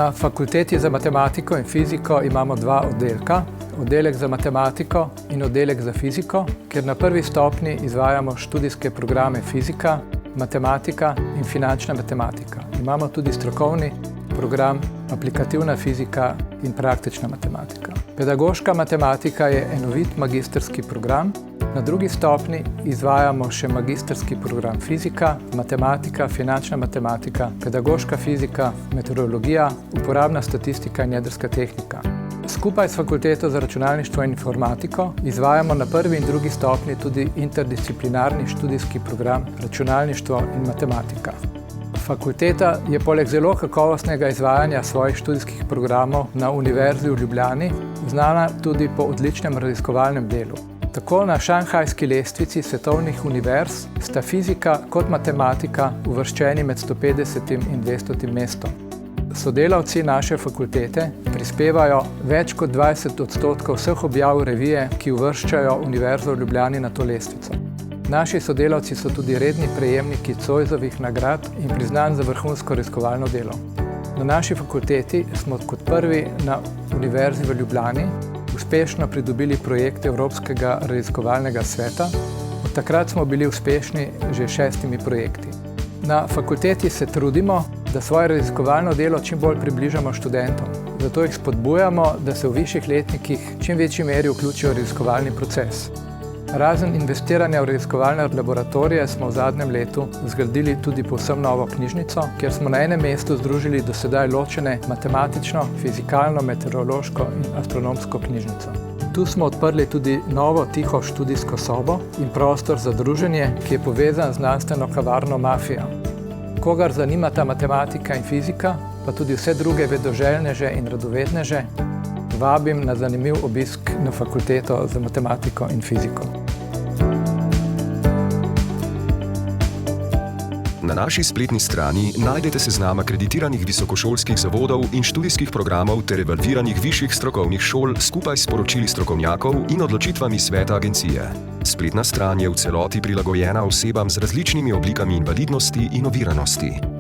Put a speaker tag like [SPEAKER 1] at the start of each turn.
[SPEAKER 1] Na Fakulteti za matematiko in fiziko imamo dva oddelka. Oddelek za matematiko in oddelek za fiziko, kjer na prvi stopnji izvajamo študijske programe fizika, matematika in finančna matematika. Imamo tudi strokovni program aplikativna fizika in praktična matematika. Pedagoška matematika je enovit magistrski program. Na drugi stopnji izvajamo še magistrski program fizika, matematika, finančna matematika, pedagoška fizika, meteorologija, uporabna statistika in jedrska tehnika. Skupaj s Fakulteto za računalništvo in informatiko izvajamo na prvi in drugi stopnji tudi interdisciplinarni študijski program računalništvo in matematika. Fakulteta je poleg zelo kakovostnega izvajanja svojih študijskih programov na Univerzi v Ljubljani znana tudi po odličnem raziskovalnem delu. Tako na šanghajski lestvici svetovnih univerz sta fizika kot matematika uvrščeni med 150. in 200. mestom. Sodelavci naše fakultete prispevajo več kot 20% vseh objav revije, ki uvrščajo Univerzo v Ljubljani na to lestvico. Naši sodelavci so tudi redni prejemniki Zoisovih nagrad in priznanj za vrhunsko raziskovalno delo. Na naši fakulteti smo kot prvi na Univerzi v Ljubljani uspešno pridobili projekt Evropskega raziskovalnega sveta. Od takrat smo bili uspešni že 6 projekti. Na fakulteti se trudimo, da svoje raziskovalno delo čim bolj približamo študentom. Zato jih spodbujamo, da se v višjih letnikih čim večji meri vključijo v raziskovalni proces. Razen investiranja v raziskovalne laboratorije smo v zadnjem letu zgradili tudi povsem novo knjižnico, kjer smo na enem mestu združili do sedaj ločene matematično, fizikalno, meteorološko in astronomsko knjižnico. Tu smo odprli tudi novo tiho študijsko sobo in prostor za druženje, ki je povezan z znanstveno kavarno Mafija. Kogar zanimata matematika in fizika, pa tudi vse druge vedoželjneže in radovedneže, vabim na zanimiv obisk na Fakulteto za matematiko in fiziko.
[SPEAKER 2] Na naši spletni strani najdete seznam akreditiranih visokošolskih zavodov in študijskih programov ter evalviranih višjih strokovnih šol skupaj s poročili strokovnjakov in odločitvami sveta agencije. Spletna stran je v celoti prilagojena osebam z različnimi oblikami invalidnosti in oviranosti.